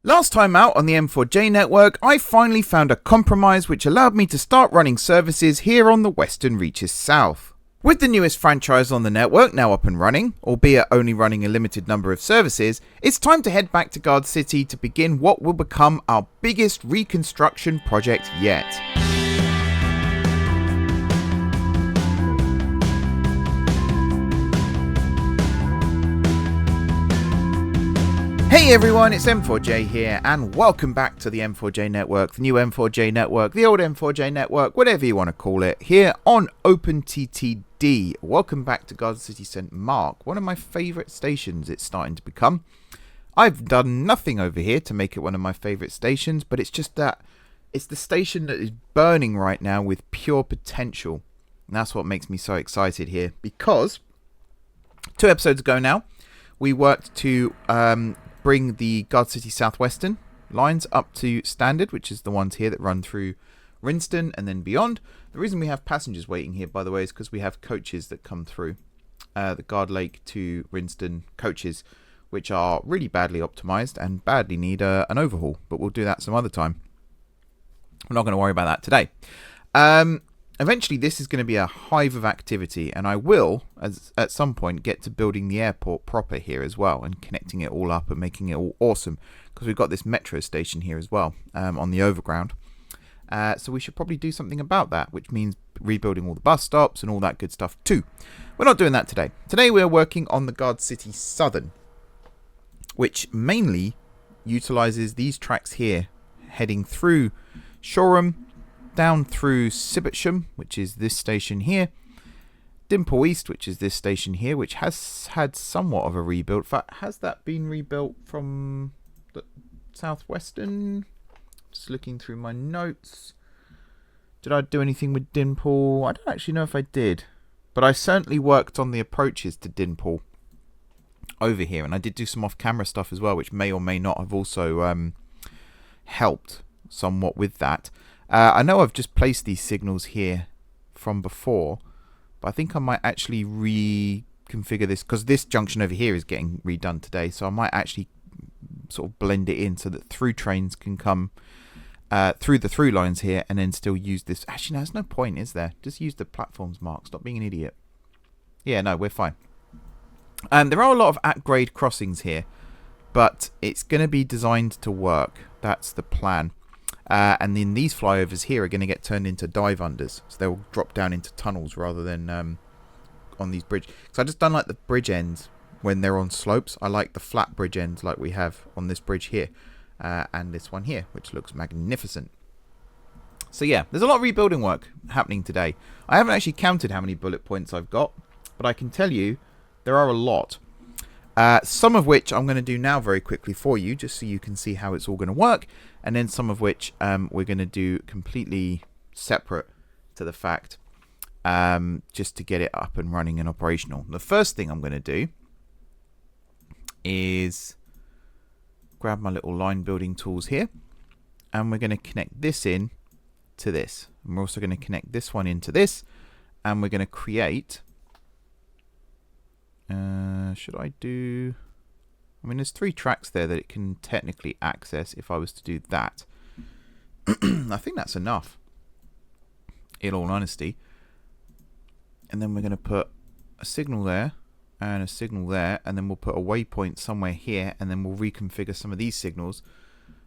Last time out on the M4J network, I finally found a compromise which allowed me to start running services here on the Western Reaches South. With the newest franchise on the network now up and running, albeit only running a limited number of services, it's time to head back to Gardcity to begin what will become our biggest reconstruction project yet. Hey everyone, it's M4J here, and welcome back to the M4J network, the new M4J network, the old M4J network, whatever you want to call it, here on openttd. Welcome back to Gardcity St. Mark, one of my favourite stations it's starting to become. I've done nothing over here to make it one of my favourite stations, but it's just that it's the station that is burning right now with pure potential. And that's what makes me so excited here, because 2 episodes ago now, we worked to bring the Gardcity SouthWestern lines up to standard, which is the ones here that run through Rinston and then beyond. The reason we have passengers waiting here, by the way, is because we have coaches that come through. The Guard Lake to Rinston coaches, which are really badly optimized and badly need an overhaul, but we'll do that some other time. We're not going to worry about that today. Eventually, this is going to be a hive of activity, and I will, at some point, get to building the airport proper here as well, and connecting it all up and making it all awesome, because we've got this metro station here as well, on the overground. So we should probably do something about that, which means rebuilding all the bus stops and all that good stuff too. We're not doing that today. Today we're working on the Gardcity Southern, which mainly utilizes these tracks here, heading through Shoreham, down through Sibitsham, which is this station here, Dimple East, which is this station here, which has had somewhat of a rebuild. In fact, has that been rebuilt from the Southwestern? Just looking through my notes. Did I do anything with Dimple? I don't actually know if I did, but I certainly worked on the approaches to Dimple over here, and I did do some off-camera stuff as well, which may or may not have also helped somewhat with that. I know I've just placed these signals here from before, but I think I might actually reconfigure this, because this junction over here is getting redone today, so I might actually sort of blend it in so that through trains can come through the through lines here and then still use this. Actually, no, there's no point, is there? Just use the platforms mark. Stop being an idiot. Yeah, no, we're fine. There are a lot of at-grade crossings here, but it's going to be designed to work. That's the plan. And then these flyovers here are going to get turned into dive unders, so they'll drop down into tunnels rather than on these bridges. So I just don't like the bridge ends when they're on slopes. I like the flat bridge ends like we have on this bridge here and this one here, which looks magnificent. So yeah, there's a lot of rebuilding work happening today. I haven't actually counted how many bullet points I've got, but I can tell you there are a lot. Some of which I'm going to do now very quickly for you, just so you can see how it's all going to work, and then some of which we're going to do completely separate to the fact, just to get it up and running and operational. The first thing I'm going to do is grab my little line building tools here, and we're going to connect this in to this. And we're also going to connect this one into this, and we're going to create... should I do... I mean, there's 3 tracks there that it can technically access if I was to do that. I think that's enough, in all honesty. And then we're going to put a signal there and a signal there, and then we'll put a waypoint somewhere here, and then we'll reconfigure some of these signals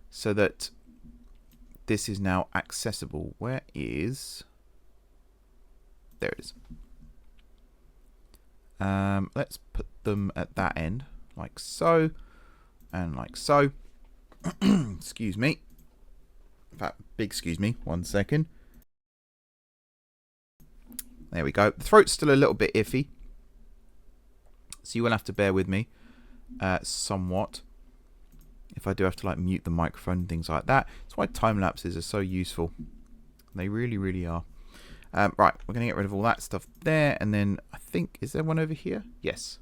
so that this is now accessible. Where is... There it is. Let's put them at that end, like so, and like so. Excuse me. In fact, big excuse me, 1 second. There we go. The throat's still a little bit iffy, so you will have to bear with me somewhat if I do have to like mute the microphone and things like that. That's why time lapses are so useful. They really, really are. Right, we're going to get rid of all that stuff there, and then I think, is there one over here? Yes.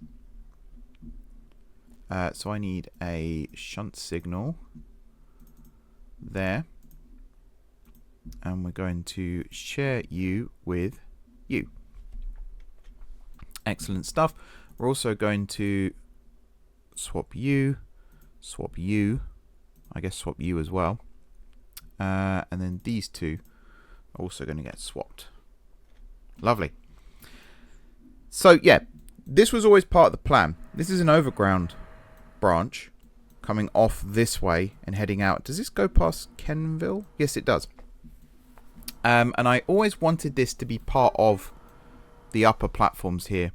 So I need a shunt signal there, and we're going to share you with you. Excellent stuff. We're also going to swap you I guess swap you as well. And then these two are also going to get swapped. Lovely. So yeah, this was always part of the plan. This is an overground branch coming off this way and heading out. Does this go past Kenville? Yes, it does. And I always wanted this to be part of the upper platforms here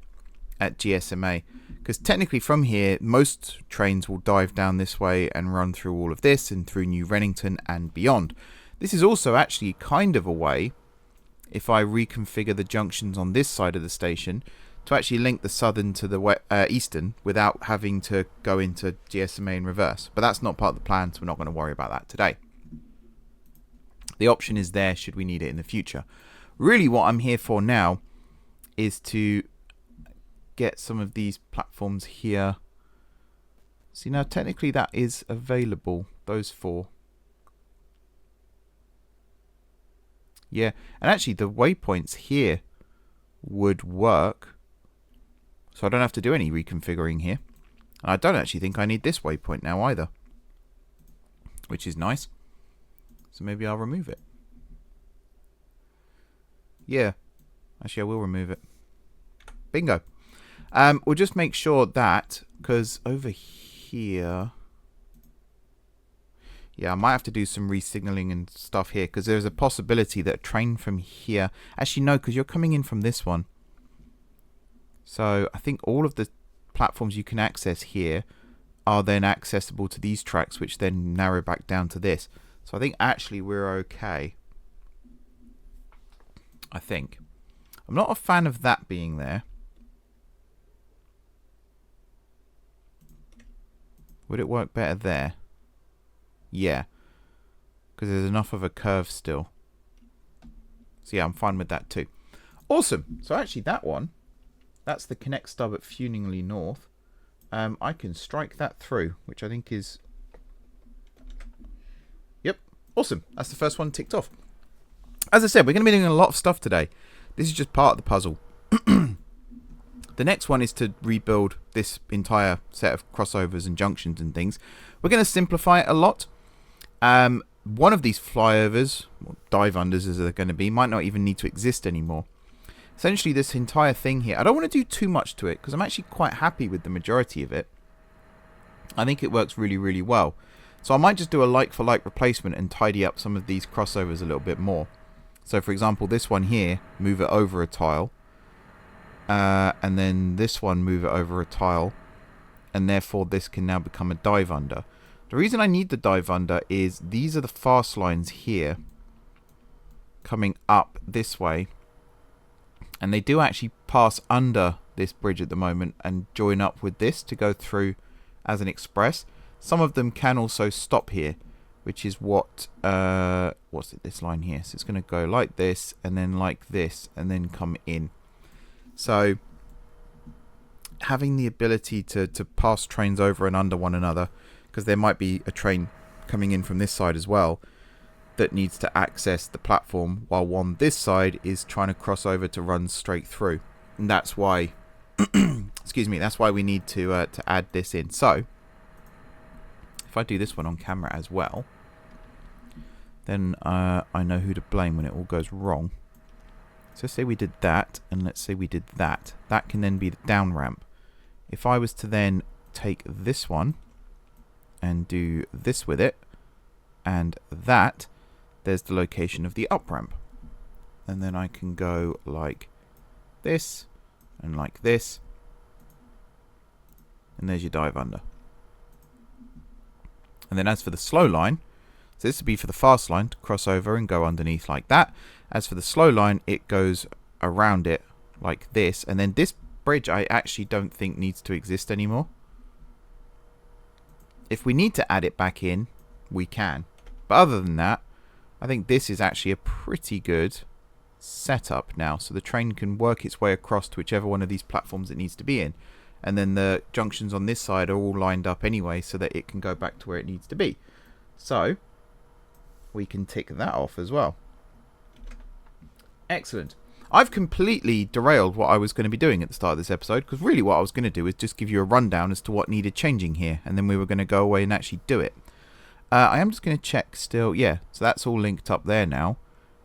at GSMA, because technically from here most trains will dive down this way and run through all of this and through New Rennington and beyond. This is also actually kind of a way, if I reconfigure the junctions on this side of the station, to actually link the southern to the eastern without having to go into GSMA in reverse. But that's not part of the plan, so we're not going to worry about that today. The option is there should we need it in the future. Really what I'm here for now is to get some of these platforms here. See, now technically that is available, those four. Yeah, and actually the waypoints here would work. So I don't have to do any reconfiguring here. And I don't actually think I need this waypoint now either, which is nice. So maybe I'll remove it. Yeah, actually I will remove it. Bingo. We'll just make sure that, because over here, yeah, I might have to do some re-signaling and stuff here, because there's a possibility that a train from here, actually no, because you're coming in from this one. So I think all of the platforms you can access here are then accessible to these tracks, which then narrow back down to this. So I think actually we're okay. I think. I'm not a fan of that being there. Would it work better there? Yeah. Because there's enough of a curve still. So yeah, I'm fine with that too. Awesome. So actually that one, that's the connect stub at Funingley North. I can strike that through, which I think is... Yep. Awesome. That's the first one ticked off. As I said, we're going to be doing a lot of stuff today. This is just part of the puzzle. The next one is to rebuild this entire set of crossovers and junctions and things. We're going to simplify it a lot. One of these flyovers, or dive unders as they're going to be, might not even need to exist anymore. Essentially, this entire thing here, I don't want to do too much to it because I'm actually quite happy with the majority of it. I think it works really, really well. So I might just do a like-for-like replacement and tidy up some of these crossovers a little bit more. So, for example, this one here, move it over a tile. And then this one, move it over a tile. And therefore, this can now become a dive under. The reason I need the dive under is these are the fast lines here coming up this way. And they do actually pass under this bridge at the moment and join up with this to go through as an express. Some of them can also stop here, which is what, what's it, this line here. So it's going to go like this and then like this and then come in. So having the ability to pass trains over and under one another, because there might be a train coming in from this side as well that needs to access the platform, while one this side is trying to cross over to run straight through. And that's why, excuse me, that's why we need to add this in. So if I do this one on camera as well, then I know who to blame when it all goes wrong. So say we did that, and let's say we did that. That can then be the down ramp. If I was to then take this one and do this with it, and that, there's the location of the up ramp. And then I can go like this, and like this, and there's your dive under. And then as for the slow line, so this would be for the fast line to cross over and go underneath like that. As for the slow line, it goes around it like this. And then this bridge I actually don't think needs to exist anymore. If we need to add it back in, we can. But other than that, I think this is actually a pretty good setup now. So the train can work its way across to whichever one of these platforms it needs to be in. And then the junctions on this side are all lined up anyway so that it can go back to where it needs to be. So we can tick that off as well. Excellent. I've completely derailed what I was going to be doing at the start of this episode, because really what I was going to do is just give you a rundown as to what needed changing here, and then we were going to go away and actually do it. I am just going to check still. Yeah, so that's all linked up there now.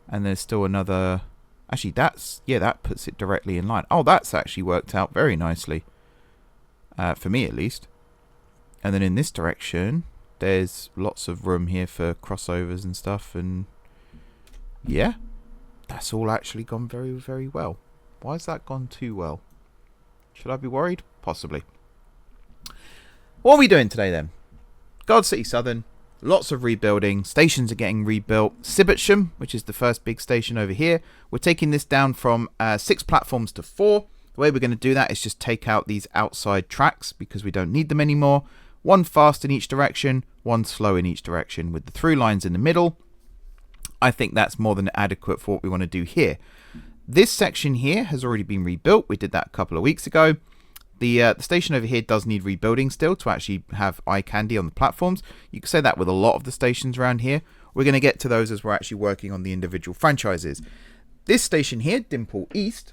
And there's still another... Actually, that puts it directly in line. Oh, that's actually worked out very nicely. For me, at least. And then in this direction, there's lots of room here for crossovers and stuff. And yeah, that's all actually gone very, very well. Why has that gone too well? Should I be worried? Possibly. What are we doing today then? Gardcity Southern. Lots of rebuilding. Stations are getting rebuilt. Cibbitsham, which is the first big station over here. We're taking this down from 6 platforms to 4. The way we're going to do that is just take out these outside tracks because we don't need them anymore. 1 fast in each direction, 1 slow in each direction with the through lines in the middle. I think that's more than adequate for what we want to do here. This section here has already been rebuilt. We did that a couple of weeks ago. The station over here does need rebuilding still to actually have eye candy on the platforms. You can say that with a lot of the stations around here. We're going to get to those as we're actually working on the individual franchises. This station here, Dimple East,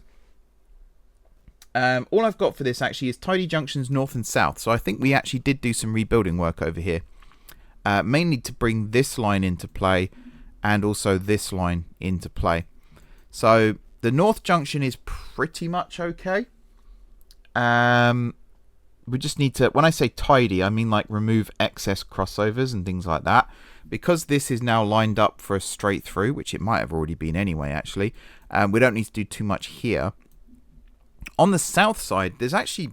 all I've got for this actually is tidy junctions north and south. So I think we actually did do some rebuilding work over here. Mainly to bring this line into play and also this line into play. So the north junction is pretty much okay. We just need to, when I say tidy, I mean like remove excess crossovers and things like that. Because this is now lined up for a straight through, which it might have already been anyway, actually. We don't need to do too much here. On the south side, there's actually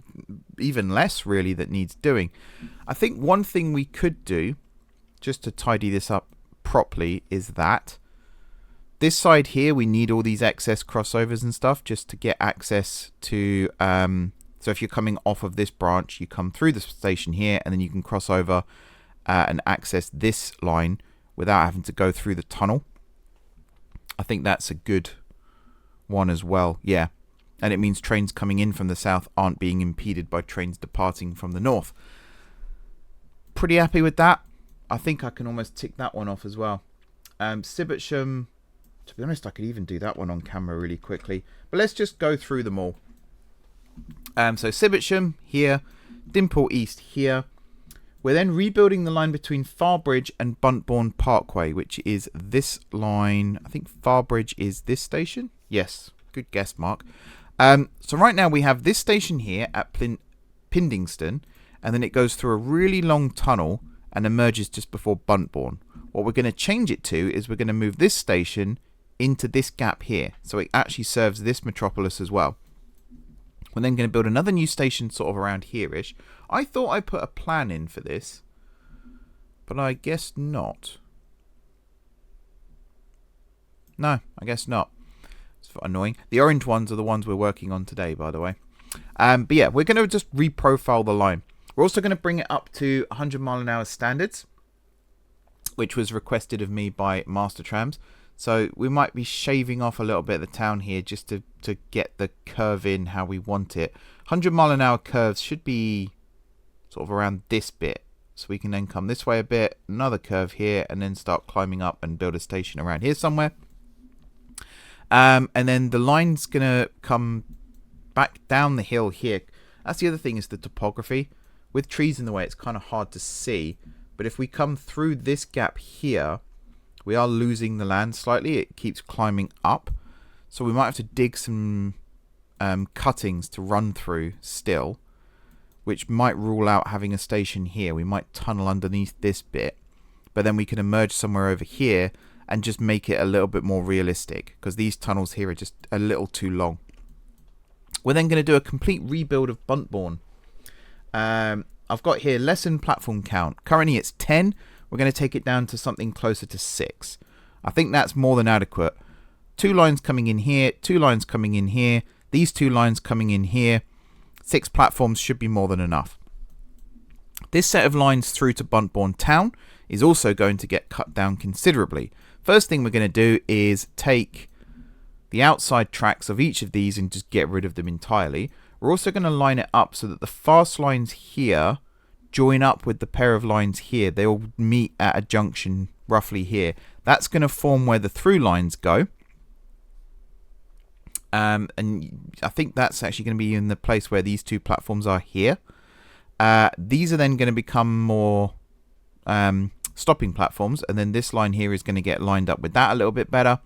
even less really that needs doing. I think one thing we could do, just to tidy this up properly, is that this side here, we need all these excess crossovers and stuff just to get access to... So if you're coming off of this branch, you come through the station here, and then you can cross over and access this line without having to go through the tunnel. I think that's a good one as well. Yeah. And it means trains coming in from the south aren't being impeded by trains departing from the north. Pretty happy with that. I think I can almost tick that one off as well. Cibbitsham, to be honest, I could even do that one on camera really quickly. But let's just go through them all. So Cibbitsham here, Dimple East here. We're then rebuilding the line between Farbridge and Buntbourne Parkway, which is this line. I think Farbridge is this station. Yes, good guess, Mark. So right now we have this station here at Pindingston, and then it goes through a really long tunnel and emerges just before Buntbourne. What we're going to change it to is we're going to move this station into this gap here, so it actually serves this metropolis as well. We're then going to build another new station sort of around here-ish. I thought I put a plan in for this, but I guess not. No, I guess not. It's annoying. The orange ones are the ones we're working on today, by the way. But yeah, we're going to just reprofile the line. We're also going to bring it up to 100 mile an hour standards, which was requested of me by Master Trams. So we might be shaving off a little bit of the town here just to get the curve in how we want it. 100 mile an hour curves should be sort of around this bit. So we can then come this way a bit, another curve here, and then start climbing up and build a station around here somewhere. And then the line's going to come back down the hill here. That's the other thing, is the topography. With trees in the way, it's kind of hard to see. But if we come through this gap here, we are losing the land slightly. It keeps climbing up. So we might have to dig some cuttings to run through still, which might rule out having a station here. We might tunnel underneath this bit, but then we can emerge somewhere over here and just make it a little bit more realistic, because these tunnels here are just a little too long. We're then going to do a complete rebuild of Buntbourne. I've got here lesson platform count. Currently it's 10. We're going to take it down to something closer to 6. I think that's more than adequate. 2 lines coming in here, 2 lines coming in here, these 2 lines coming in here. 6 platforms should be more than enough. This set of lines through to Buntbourne Town is also going to get cut down considerably. First thing we're going to do is take the outside tracks of each of these and just get rid of them entirely. We're also going to line it up so that the fast lines here join up with the pair of lines here. They all meet at a junction roughly here. That's going to form where the through lines go. And I think that's actually going to be in the place where these 2 platforms are here. These are then going to become more stopping platforms, and then this line here is going to get lined up with that a little bit better.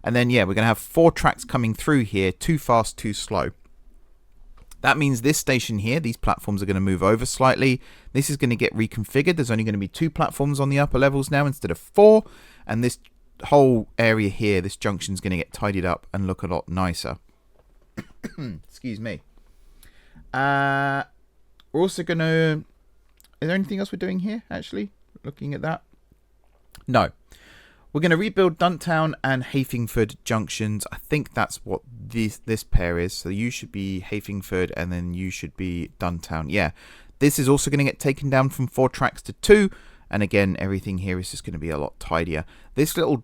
And then, yeah, we're going to have 4 tracks coming through here, 2 fast, 2 slow. That means this station here, these platforms are going to move over slightly. This is going to get reconfigured. There's only going to be 2 platforms on the upper levels now instead of 4. And this whole area here, this junction is going to get tidied up and look a lot nicer. Excuse me. We're also going to... Is there anything else we're doing here, actually? Looking at that? No. We're going to rebuild Dunttown and Hayfingford junctions. I think that's what this pair is. So you should be Hayfingford and then you should be Dunttown. Yeah. This is also going to get taken down from 4 tracks to 2. And again, everything here is just going to be a lot tidier. This little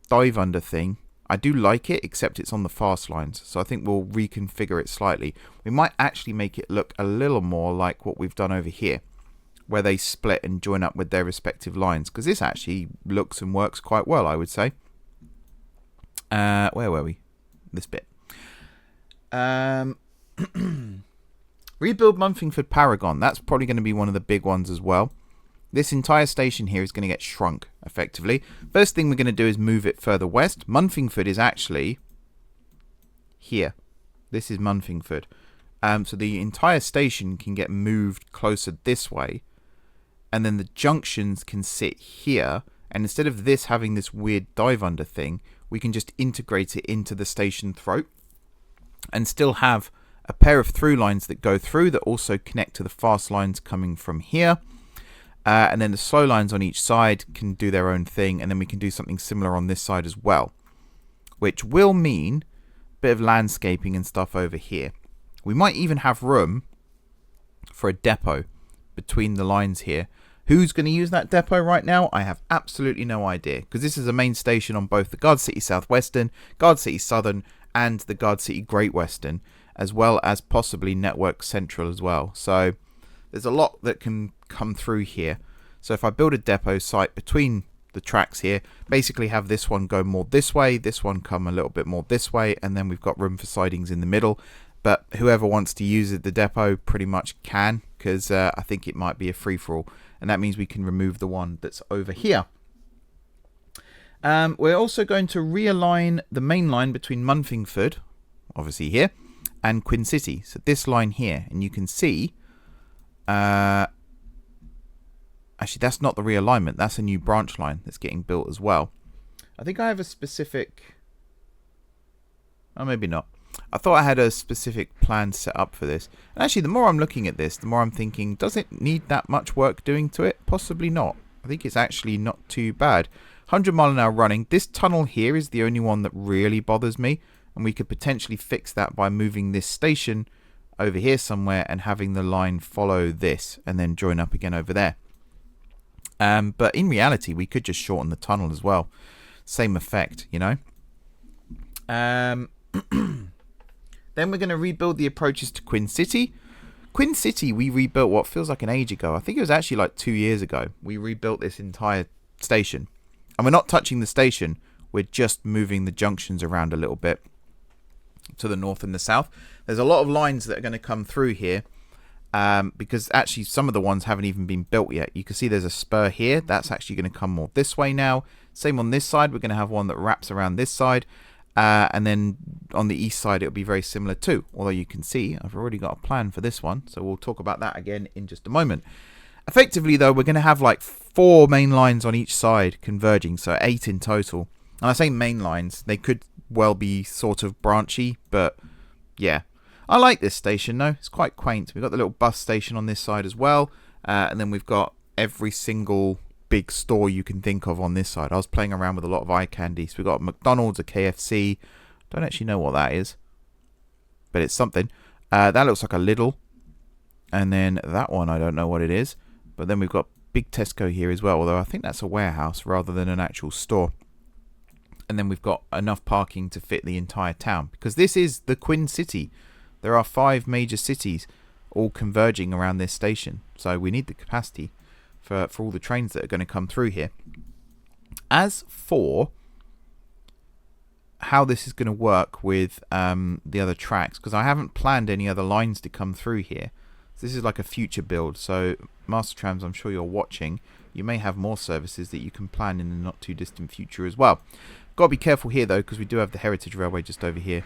dive under thing, I do like it, except it's on the fast lines. So I think we'll reconfigure it slightly. We might actually make it look a little more like what we've done over here, where they split and join up with their respective lines, because this actually looks and works quite well, I would say. Where were we? This bit. Rebuild Munfingford Paragon. That's probably going to be one of the big ones as well. This entire station here is going to get shrunk, effectively. First thing we're going to do is move it further west. Munfingford is actually here. This is Munfingford. So the entire station can get moved closer this way. And then the junctions can sit here. And instead of this having this weird dive under thing, we can just integrate it into the station throat. And still have a pair of through lines that go through that also connect to the fast lines coming from here. And then the slow lines on each side can do their own thing. And then we can do something similar on this side as well. Which will mean a bit of landscaping and stuff over here. We might even have room for a depot between the lines here. Who's going to use that depot right now? I have absolutely no idea. Because this is a main station on both the Gardcity Southwestern, Gardcity Southern, and the Gardcity Great Western. As well as possibly Network Central as well. So there's a lot that can come through here. So if I build a depot site between the tracks here, basically have this one go more this way, this one come a little bit more this way, and then we've got room for sidings in the middle. But whoever wants to use it, the depot pretty much can, because I think it might be a free-for-all. And that means we can remove the one that's over here. We're also going to realign the main line between Munfingford, obviously here, and Queen City. So this line here, and you can see... actually, that's not the realignment. That's a new branch line that's getting built as well. I think I have a specific... Oh, maybe not. I thought I had a specific plan set up for this. And actually, the more I'm looking at this, the more I'm thinking, does it need that much work doing to it? Possibly not. I think it's actually not too bad. 100 mile an hour running. This tunnel here is the only one that really bothers me. And we could potentially fix that by moving this station over here somewhere and having the line follow this and then join up again over there. But in reality, we could just shorten the tunnel as well. Same effect, you know. Then we're going to rebuild the approaches to Queen City. Queen City, we rebuilt what feels like an age ago. I think it was actually like 2 years ago. We rebuilt this entire station. And we're not touching the station. We're just moving the junctions around a little bit to the north and the south. There's a lot of lines that are going to come through here. Because actually some of the ones haven't even been built yet. You can see there's a spur here. That's actually going to come more this way now. Same on this side. We're going to have one that wraps around this side. And then on the east side, it'll be very similar too. Although you can see, I've already got a plan for this one. So we'll talk about that again in just a moment. Effectively, though, we're going to have like 4 main lines on each side converging. So 8 in total. And I say main lines. They could well be sort of branchy. But yeah. I like this station, though. It's quite quaint. We've got the little bus station on this side as well. And then we've got every single big store you can think of on this side. I was playing around with a lot of eye candy. So we've got a McDonald's, a KFC. Don't actually know what that is. But it's something. That looks like a Lidl. And then that one, I don't know what it is. But then we've got big Tesco here as well. Although I think that's a warehouse rather than an actual store. And then we've got enough parking to fit the entire town. Because this is the Queen City. There are 5 major cities all converging around this station. So we need the capacity for all the trains that are going to come through here. As for how this is going to work with the other tracks, because I haven't planned any other lines to come through here. So this is like a future build. So Master Trams, I'm sure you're watching. you may have more services that you can plan in the not too distant future as well. Got to be careful here though, because we do have the Heritage Railway just over here,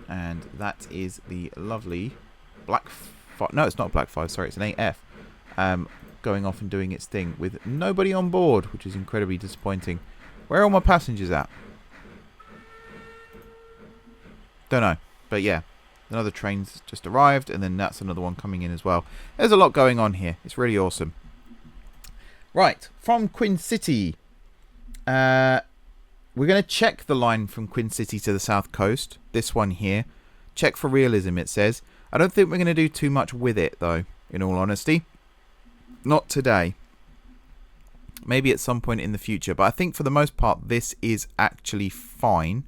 and that is the lovely Black 5. No, it's not Black 5. Sorry, it's an 8F. Going off and doing its thing with nobody on board, which is incredibly disappointing. Where are all my passengers at? Don't know, but yeah, another train's just arrived, and then that's another one coming in as well. There's a lot going on here. It's really awesome. Right, from Queen City, we're going to check the line from Queen City to the south coast. This one here. Check for realism, it says. I don't think we're going to do too much with it, though, in all honesty. Not today. Maybe at some point in the future. But I think for the most part, this is actually fine.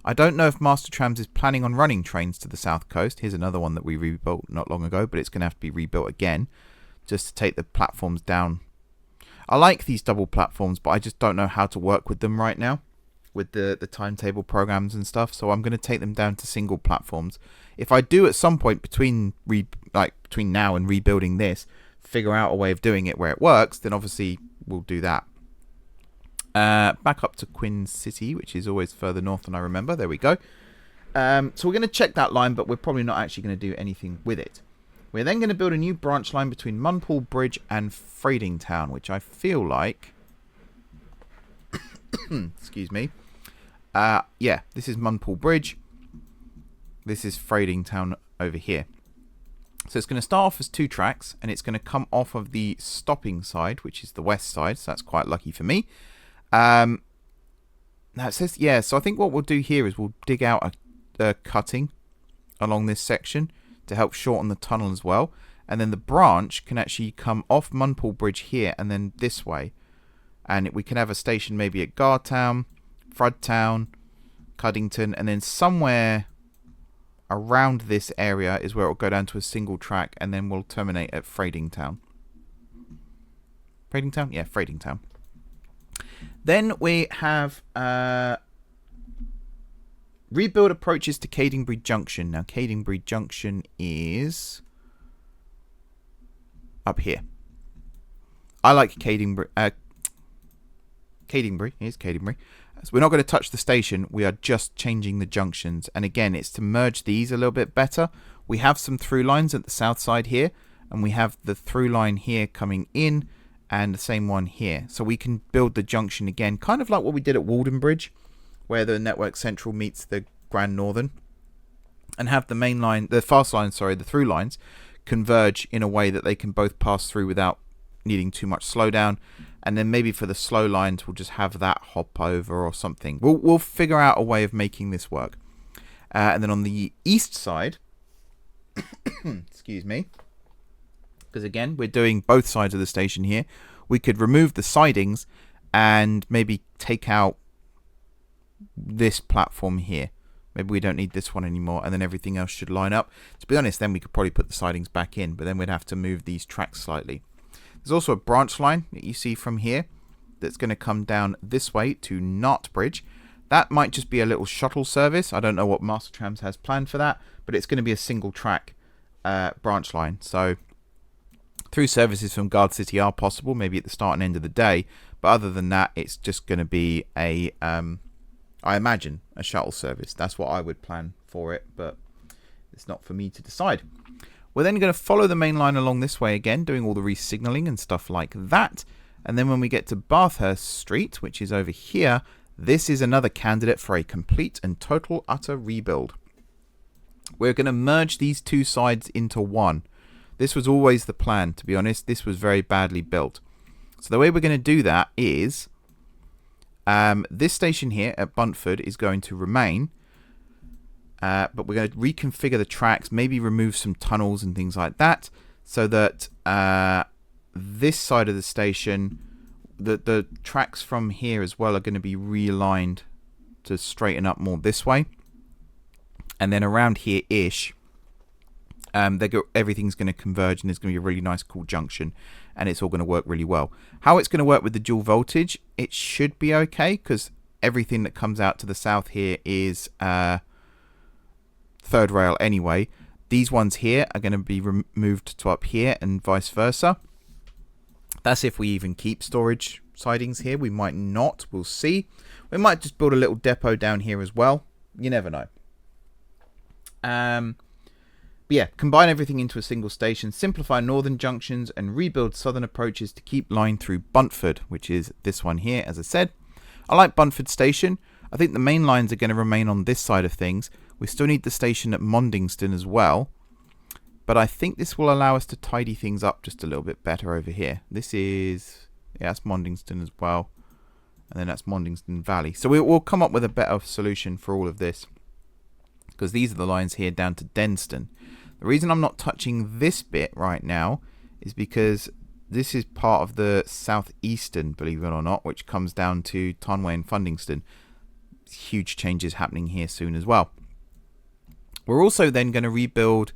I don't know if Master Trams is planning on running trains to the south coast. Here's another one that we rebuilt not long ago, but it's going to have to be rebuilt again just to take the platforms down. I like these double platforms, but I just don't know how to work with them right now, with the timetable programs and stuff. So I'm going to take them down to single platforms. If I do at some point between now and rebuilding this, figure out a way of doing it where it works, then obviously we'll do that. Back up to Queen City, which is always further north than I remember. There we go. So we're going to check that line, but we're probably not actually going to do anything with it. We're then going to build a new branch line between Munpool Bridge and Fradingtown, which I feel like... excuse me. Yeah, this is Munpool Bridge. This is Fradingtown over here. So it's going to start off as 2 tracks, and it's going to come off of the stopping side, which is the west side, so that's quite lucky for me. Now it says, yeah, so I think what we'll do here is we'll dig out a cutting along this section to help shorten the tunnel as well. And then the branch can actually come off Munpool Bridge here and then this way. And we can have a station maybe at Gartown, Fradtown, Cuddington, and then somewhere around this area is where it will go down to a single track, and then we'll terminate at Fradingtown. Fradingtown? Yeah, Fradingtown. Then we have rebuild approaches to Cadingbury Junction. Now, Cadingbury Junction is up here. I like Cadingbury. Cadingbury. Here's Cadingbury. So we're not going to touch the station. We are just changing the junctions. And again, it's to merge these a little bit better. We have some through lines at the south side here, and we have the through line here coming in, and the same one here. So we can build the junction again, kind of like what we did at Walden Bridge, where the Network Central meets the Grand Northern, and have the main line, the fast line, sorry, the through lines converge in a way that they can both pass through without needing too much slowdown. And then maybe for the slow lines, we'll just have that hop over or something. We'll figure out a way of making this work. And then on the east side, excuse me, because again, we're doing both sides of the station here. We could remove the sidings and maybe take out this platform here. Maybe we don't need this one anymore, and then everything else should line up. To be honest, then we could probably put the sidings back in, but then we'd have to move these tracks slightly. There's also a branch line that you see from here that's going to come down this way to Knott Bridge. That might just be a little shuttle service. I don't know what Master Trams has planned for that, but it's going to be a single track branch line. So through services from Gardcity are possible, maybe at the start and end of the day. But other than that, it's just going to be a, I imagine, a shuttle service. That's what I would plan for it, but it's not for me to decide. We're then going to follow the main line along this way again, doing all the re-signalling and stuff like that. And then when we get to Bathurst Street, which is over here, this is another candidate for a complete and total utter rebuild. We're going to merge these two sides into one. This was always the plan, to be honest. This was very badly built. So the way we're going to do that is this station here at Buntford is going to remain. But we're going to reconfigure the tracks, maybe remove some tunnels and things like that, so that this side of the station, the tracks from here as well are going to be realigned to straighten up more this way. And then around here-ish, everything's going to converge, and there's going to be a really nice, cool junction, and it's all going to work really well. How it's going to work with the dual voltage, it should be okay, because everything that comes out to the south here is third rail anyway. These ones here are going to be moved to up here and vice versa. That's if we even keep storage sidings here. We might not. We'll see. We might just build a little depot down here as well. You never know. But yeah, combine everything into a single station, simplify northern junctions, and rebuild southern approaches to keep line through Buntford, which is this one here, as I said. I like Buntford Station. I think the main lines are going to remain on this side of things. We still need the station at Mondingston as well. But I think this will allow us to tidy things up just a little bit better over here. This is, yeah, that's Mondingston as well. And then that's Mondingston Valley. So we'll come up with a better solution for all of this, because these are the lines here down to Denston. The reason I'm not touching this bit right now is because this is part of the southeastern, believe it or not, which comes down to Tarnway and Fundingston. Huge changes happening here soon as well. We're also then going to rebuild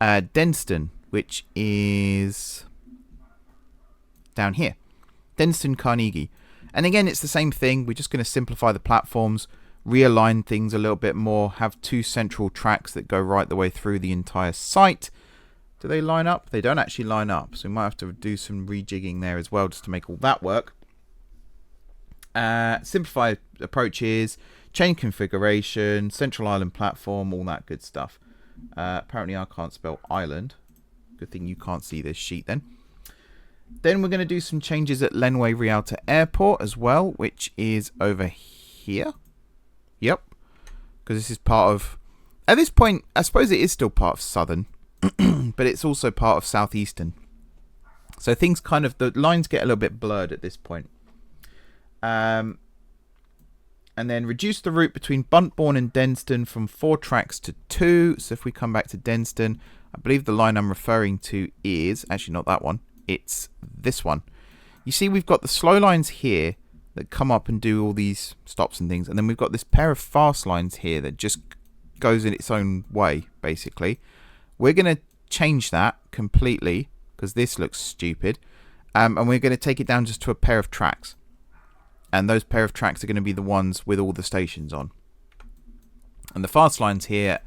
Denston, which is down here. Denston Carnegie. And again, it's the same thing. We're just going to simplify the platforms, realign things a little bit more, have two central tracks that go right the way through the entire site. Do they line up? They don't actually line up, so we might have to do some rejigging there as well just to make all that work. Simplify approaches, chain configuration, central island platform, all that good stuff. Apparently I can't spell island. Good thing you can't see this sheet then. Then we're going to do some changes at Lenway Rialta Airport as well, which is over here. Yep. Because this is part of... At this point, I suppose it is still part of Southern. But it's also part of Southeastern. So things kind of... The lines get a little bit blurred at this point. And then reduce the route between Buntbourne and Denston from 4 tracks to 2. So if we come back to Denston, I believe the line I'm referring to is... Actually, not that one. It's this one. You see, we've got the slow lines here that come up and do all these stops and things. And then we've got this pair of fast lines here that just goes in its own way, basically. We're going to change that completely because this looks stupid. And we're going to take it down just to a pair of tracks. And those pair of tracks are going to be the ones with all the stations on. And the fast lines here,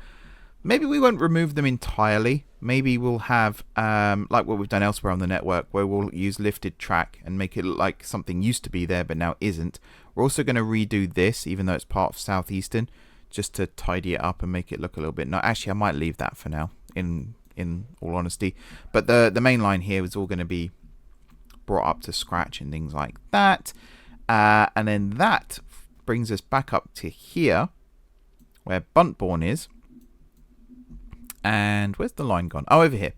maybe we won't remove them entirely. Maybe we'll have, like what we've done elsewhere on the network, where we'll use lifted track and make it look like something used to be there but now isn't. We're also going to redo this, even though it's part of Southeastern, just to tidy it up and make it look a little bit... No, actually, I might leave that for now, in all honesty. But the main line here is all going to be brought up to scratch and things like that. And then that brings us back up to here, where Buntbourne is. And where's the line gone? Oh, over here.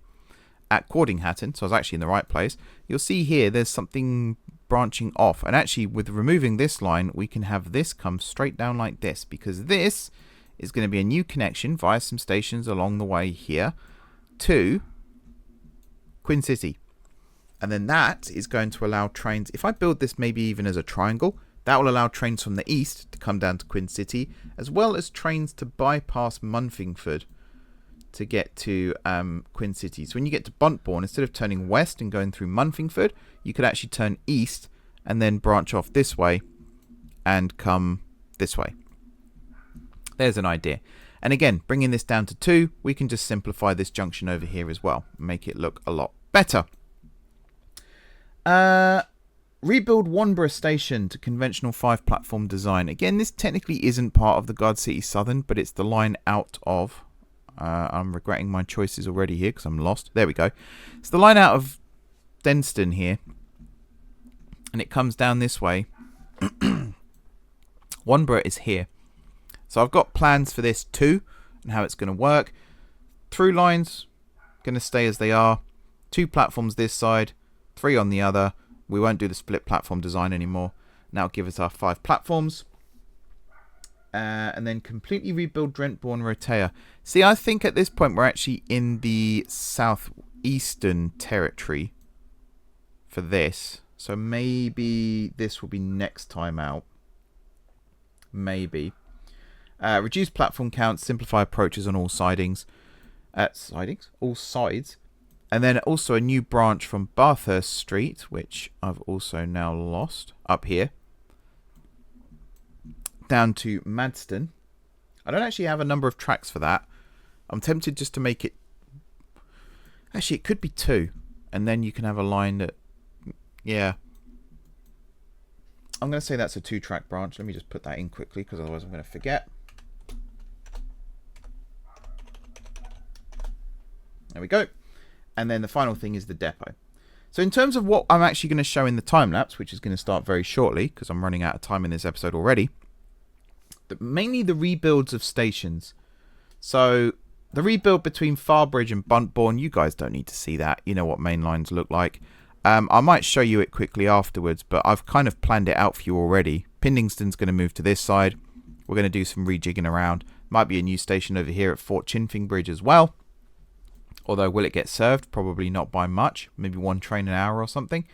At Cordinghatton, so I was actually in the right place. You'll see here there's something branching off. And actually, with removing this line, we can have this come straight down like this. Because this is going to be a new connection via some stations along the way here to Queen City. And then that is going to allow trains... If I build this maybe even as a triangle, that will allow trains from the east to come down to Queen City, as well as trains to bypass Munfingford to get to Queen City. So when you get to Buntbourne, instead of turning west and going through Munfingford, you could actually turn east and then branch off this way and come this way. There's an idea. And again, bringing this down to 2, we can just simplify this junction over here as well, make it look a lot better. Rebuild Wanborough Station to conventional 5-platform design. Again, this technically isn't part of the Gardcity Southern, but it's the line out of... I'm regretting my choices already here because I'm lost. There we go. It's the line out of Denston here. And it comes down this way. Wanborough is here. So I've got plans for this too, and how it's going to work. Through lines, going to stay as they are. 2 platforms this side, 3 on the other. We won't do the split platform design anymore. Now give us our 5 platforms. And then completely rebuild Drentbourne Rotea. See, I think at this point we're actually in the southeastern territory for this. So maybe this will be next time out. Maybe. Reduce platform count, simplify approaches on all sidings. All sides. And then also a new branch from Bathurst Street, which I've also now lost, up here. Down to Madston. I don't actually have a number of tracks for that. I'm tempted just to make it... Actually, it could be 2. And then you can have a line that Yeah. I'm going to say that's a 2-track branch. Let me just put that in quickly, because otherwise I'm going to forget. There we go. And then the final thing is the depot. So in terms of what I'm actually going to show in the time-lapse, which is going to start very shortly, because I'm running out of time in this episode already, mainly the rebuilds of stations. So the rebuild between Farbridge and Buntbourne, you guys don't need to see that. You know what main lines look like. I might show you it quickly afterwards, but I've kind of planned it out for you already. Pindington's going to move to this side. We're going to do some rejigging around. Might be a new station over here at Fort Chinfing Bridge as well. Although, will it get served? Probably not by much. Maybe 1 train an hour or something.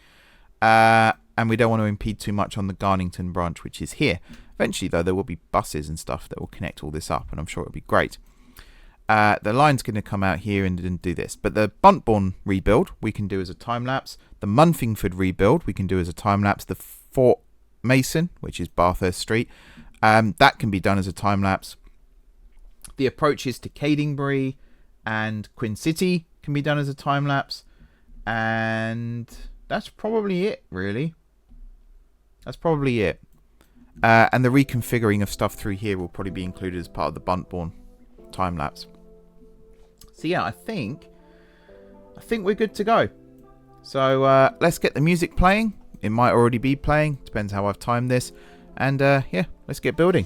And we don't want to impede too much on the Garnington branch, which is here. Eventually, though, there will be buses and stuff that will connect all this up, and I'm sure it'll be great. The line's going to come out here and do this. But the Buntbourne rebuild, we can do as a time-lapse. The Munfingford rebuild, we can do as a time-lapse. The Fort Mason, which is Bathurst Street, that can be done as a time-lapse. The approaches to Cadingbury and Quin City can be done as a time-lapse. And that's probably it, really. That's probably it. And the reconfiguring of stuff through here will probably be included as part of the Buntbourne time-lapse. So yeah, I think we're good to go. So let's get the music playing. It might already be playing. Depends how I've timed this. And yeah, let's get building.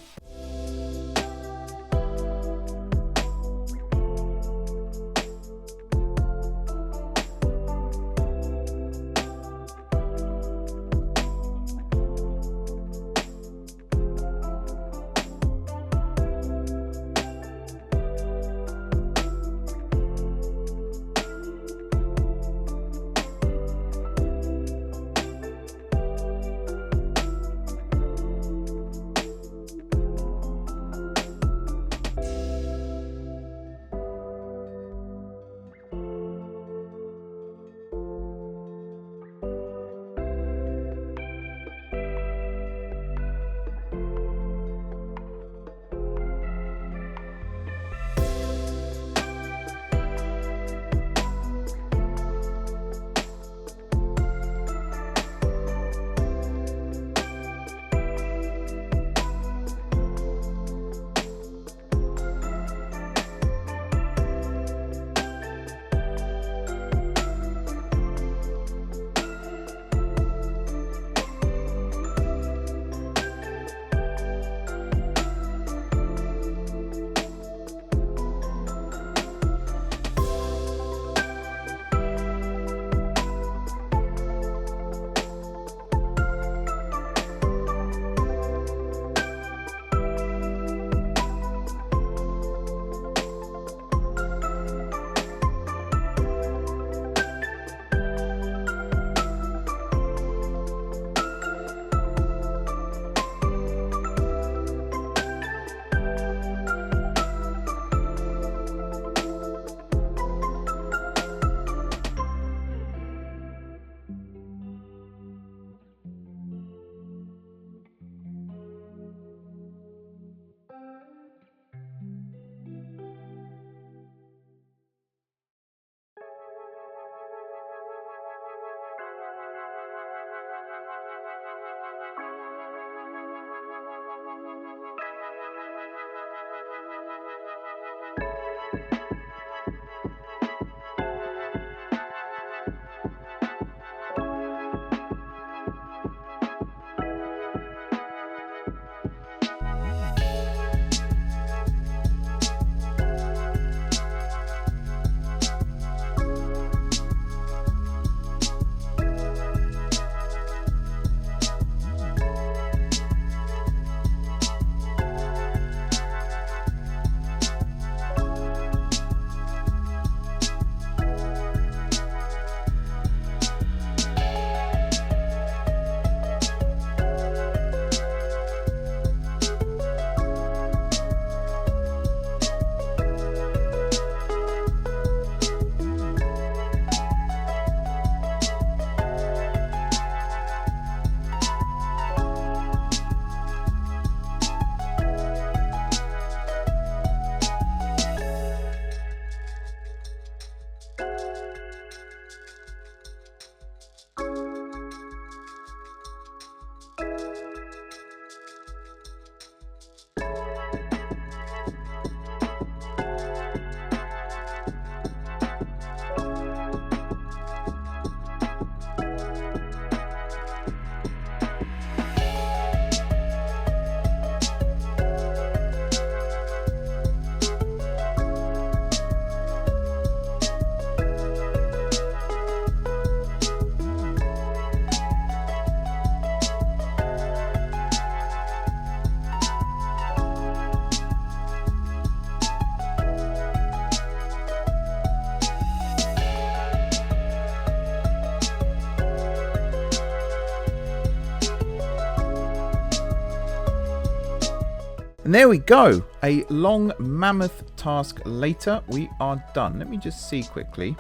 And there we go. A long mammoth task later, we are done. Let me just see quickly,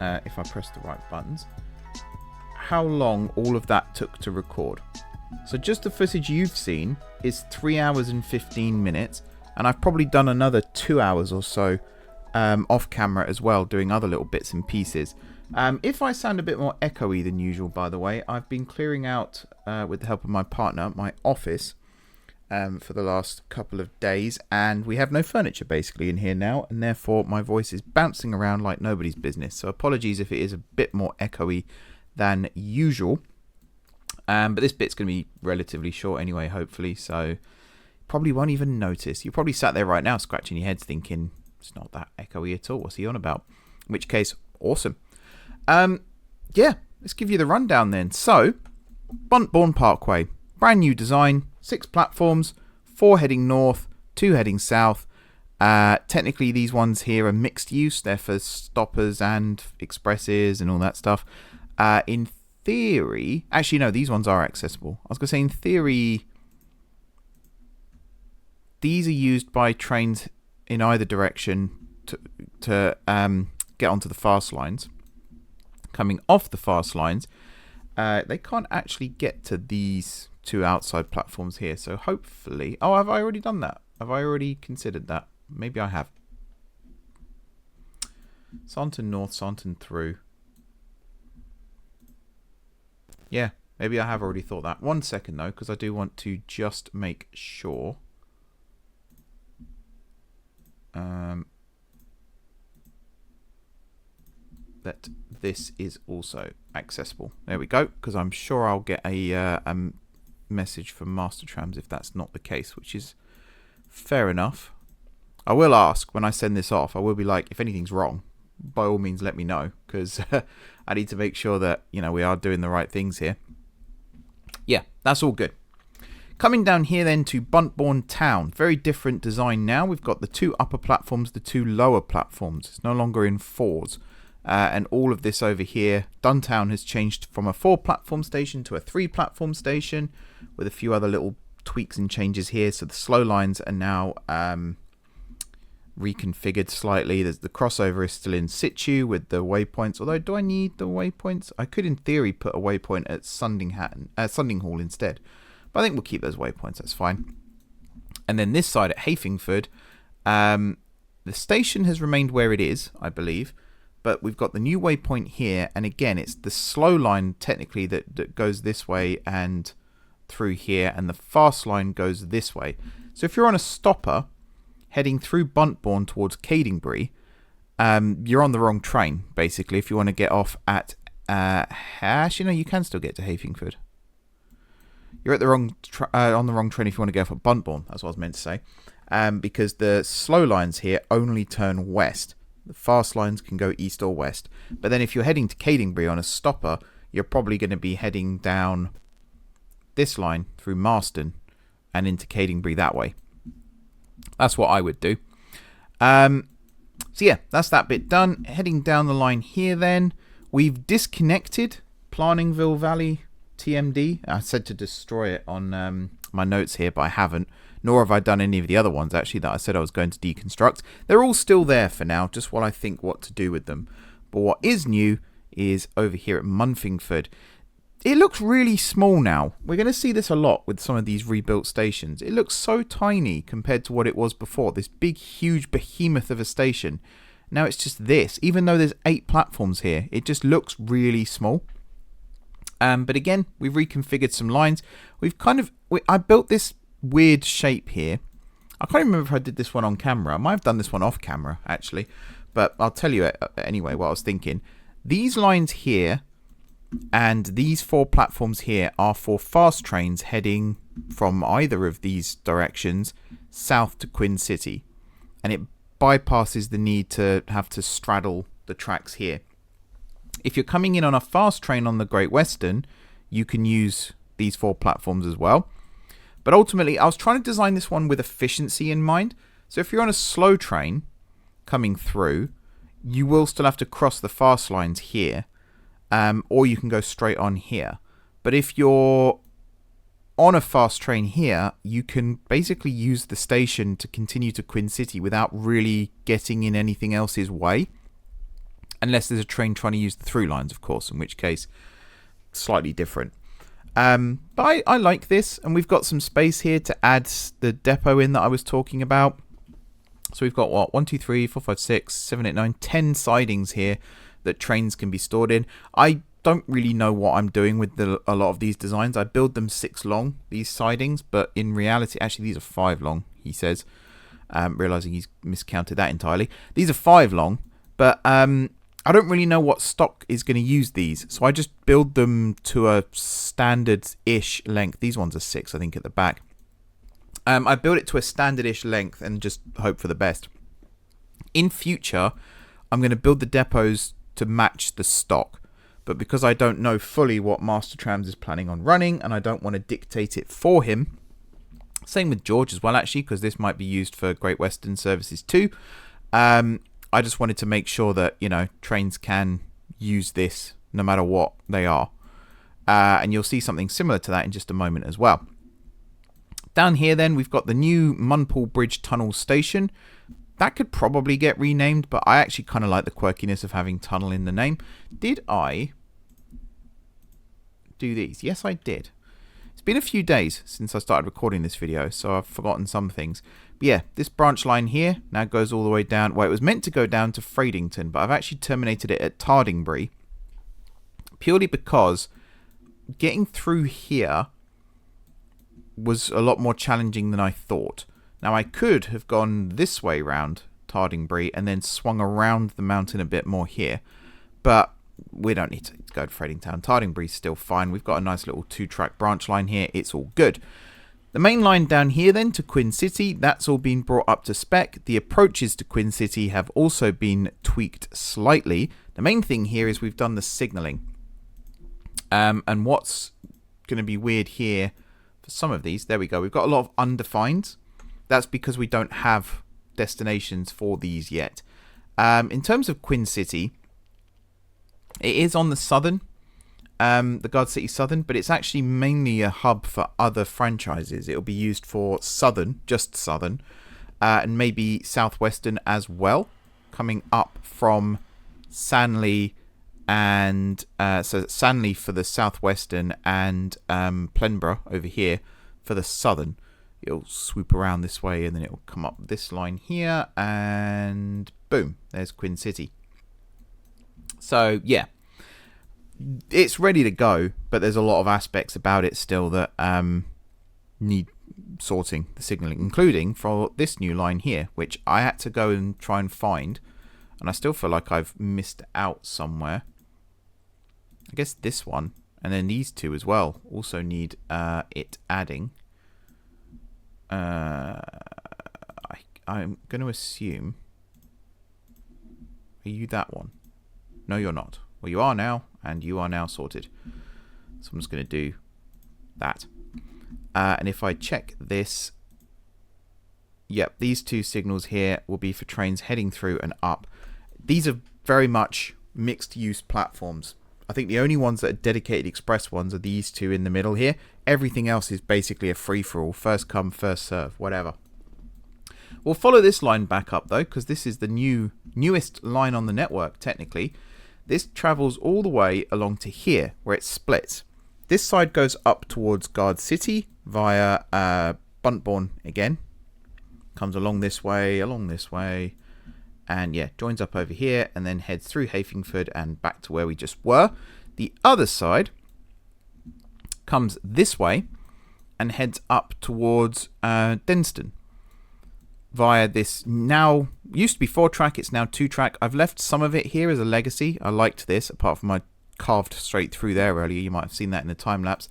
if I press the right buttons, how long all of that took to record. So just the footage you've seen is 3 hours and 15 minutes. And I've probably done another 2 hours or so off camera as well, doing other little bits and pieces. If I sound a bit more echoey than usual, by the way, I've been clearing out, with the help of my partner, my office for the last couple of days, and we have no furniture basically in here now, and therefore my voice is bouncing around like nobody's business. So apologies if it is a bit more echoey than usual, but this bit's going to be relatively short anyway, hopefully, so probably won't even notice. You're probably sat there right now scratching your heads thinking, it's not that echoey at all, what's he on about? In which case, awesome. Yeah, let's give you the rundown then. So, Buntbourne Parkway, brand new design, 6 platforms, 4 heading north, 2 heading south. Technically these ones here are mixed use, they're for stoppers and expresses and all that stuff. In theory, actually no, these ones are accessible. I was going to say in theory, these are used by trains in either direction to get onto the fast lines. Coming off the fast lines, they can't actually get to these 2 outside platforms here. So hopefully... Oh, have I already done that? Have I already considered that? Maybe I have. Saunton North, Saunton through. Yeah, maybe I have already thought that. 1 second though, because I do want to just make sure. That this is also accessible. There we go, because I'm sure I'll get a message from Master Trams if that's not the case, which is fair enough. I will ask when I send this off. I will be like, if anything's wrong, by all means let me know, because I need to make sure that, you know, we are doing the right things here. Yeah, that's all good. Coming down here then to Buntbourne Town. Very different design now. We've got the 2 upper platforms, the 2 lower platforms. It's no longer in 4s. And all of this over here, Duntown has changed from a 4 platform station to a 3 platform station, with a few other little tweaks and changes here. So the slow lines are now reconfigured slightly. The crossover is still in situ with the waypoints. Although, do I need the waypoints? I could in theory put a waypoint at Sundinghall instead. But I think we'll keep those waypoints, that's fine. And then this side at Hafingford, the station has remained where it is, I believe. But we've got the new waypoint here, and again, it's the slow line technically that goes this way and through here, and the fast line goes this way. So if you're on a stopper heading through Buntbourne towards Cadingbury, you're on the wrong train, basically, if you want to get off at... actually, no, you can still get to Hafingford. You're at the wrong on the wrong train if you want to go off at Buntbourne, that's what I was meant to say. Because the slow lines here only turn west. The fast lines can go east or west. But then if you're heading to Cadingbury on a stopper, you're probably going to be heading down this line through Marston and into Cadingbury that way. That's what I would do. So yeah, that's that bit done. Heading down the line here then, we've disconnected Planingville Valley TMD. I said to destroy it on my notes here, but I haven't. Nor have I done any of the other ones, actually, that I said I was going to deconstruct. They're all still there for now, just while I think what to do with them. But what is new is over here at Munfingford. It looks really small now. We're going to see this a lot with some of these rebuilt stations. It looks so tiny compared to what it was before. This big, huge behemoth of a station. Now it's just this. Even though there's 8 platforms here, it just looks really small. But again, we've reconfigured some lines. I built this weird shape here. I can't remember if I did this one on camera. I might have done this one off camera, actually. But I'll tell you anyway what I was thinking. These lines here and these 4 platforms here are for fast trains heading from either of these directions south to Queen City. And it bypasses the need to have to straddle the tracks here. If you're coming in on a fast train on the Great Western, you can use these 4 platforms as well. But ultimately, I was trying to design this one with efficiency in mind. So if you're on a slow train coming through, you will still have to cross the fast lines here. Or you can go straight on here. But if you're on a fast train here, you can basically use the station to continue to Queen City without really getting in anything else's way. Unless there's a train trying to use the through lines, of course, in which case, slightly different. But I like this, and we've got some space here to add the depot in that I was talking about. So we've got, what, 1, 2, 3, 4, 5, 6, 7, 8, 9, 10 sidings here that trains can be stored in. I don't really know what I'm doing with a lot of these designs. I build them 6 long, these sidings, but in reality, actually these are 5 long, he says. Realising he's miscounted that entirely. These are 5 long, but I don't really know what stock is going to use these, so I just build them to a standard-ish length. These ones are 6, I think, at the back. I build it to a standard-ish length and just hope for the best. In future, I'm going to build the depots to match the stock, but because I don't know fully what Master Trams is planning on running, and I don't want to dictate it for him, same with George as well, actually, because this might be used for Great Western services too. I just wanted to make sure that, you know, trains can use this no matter what they are. And you'll see something similar to that in just a moment as well. Down here then, we've got the new Munpool Bridge Tunnel Station. That could probably get renamed, but I actually kind of like the quirkiness of having tunnel in the name. Did I do these? Yes, I did. It's been a few days since I started recording this video, so I've forgotten some things. But yeah, this branch line here now goes all the way down. Well, it was meant to go down to Fradington, but I've actually terminated it at Tardingbury, purely because getting through here was a lot more challenging than I thought. Now, I could have gone this way round Tardingbury and then swung around the mountain a bit more here, but we don't need to go to Fradington. Tardingbury's still fine. We've got a nice little 2-track branch line here. It's all good. The main line down here then to Queen City, that's all been brought up to spec. The approaches to Queen City have also been tweaked slightly. The main thing here is we've done the signalling. And what's going to be weird here for some of these, there we go. We've got a lot of undefined. That's because we don't have destinations for these yet. In terms of Queen City, it is on the Southern. The Gardcity Southern, but it's actually mainly a hub for other franchises. It'll be used for Southern, just Southern, and maybe Southwestern as well, coming up from Sanley and so Sanley for the Southwestern and Plenborough over here for the Southern. It'll swoop around this way and then it'll come up this line here and boom, there's Queen City. So yeah, it's ready to go, but there's a lot of aspects about it still that need sorting, the signalling, including for this new line here, which I had to go and try and find, and I still feel like I've missed out somewhere. I guess this one, and then these two as well, also need it adding. I'm going to assume... Are you that one? No, you're not. Well, you are now, and you are now sorted. So I'm just going to do that. And if I check this, yep, these two signals here will be for trains heading through and up. These are very much mixed-use platforms. I think the only ones that are dedicated express ones are these two in the middle here. Everything else is basically a free-for-all, first come, first serve, whatever. We'll follow this line back up, though, because this is the newest line on the network, technically. This travels all the way along to here, where it splits. This side goes up towards Gardcity via Buntbourne again. Comes along this way, and yeah, joins up over here, and then heads through Hafingford and back to where we just were. The other side comes this way and heads up towards Denston via this now used to be 4-track, it's now 2-track. I've left some of it here as a legacy. I liked this, apart from I carved straight through there earlier. You might have seen that in the time lapse.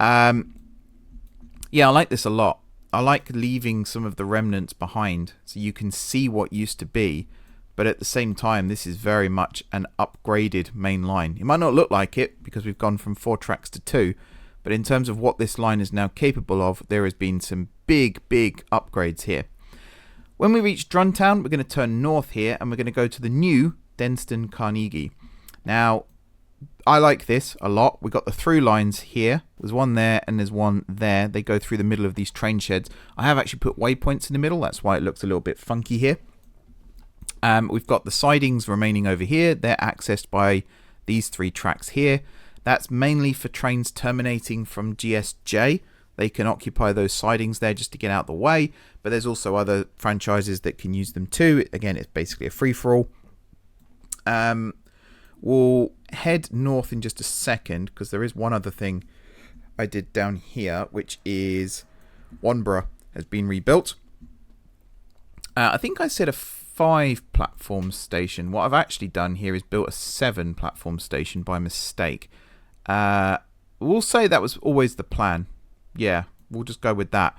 Yeah, I like this a lot. I like leaving some of the remnants behind so you can see what used to be, but at the same time this is very much an upgraded main line. It might not look like it because we've gone from 4 tracks to 2, but in terms of what this line is now capable of, there has been some big upgrades here. When we reach Druntown, we're going to turn north here and we're going to go to the new Denston Carnegie. Now, I like this a lot. We got the through lines here. There's one there and there's one there. They go through the middle of these train sheds. I have actually put waypoints in the middle. That's why it looks a little bit funky here. We've got the sidings remaining over here. They're accessed by these 3 tracks here. That's mainly for trains terminating from GSJ. They can occupy those sidings there just to get out the way. But there's also other franchises that can use them too. Again, it's basically a free-for-all. We'll head north in just a second because there is one other thing I did down here, which is Wanborough has been rebuilt. I think I said a 5-platform station. What I've actually done here is built a 7-platform station by mistake. We'll say that was always the plan. Yeah, we'll just go with that.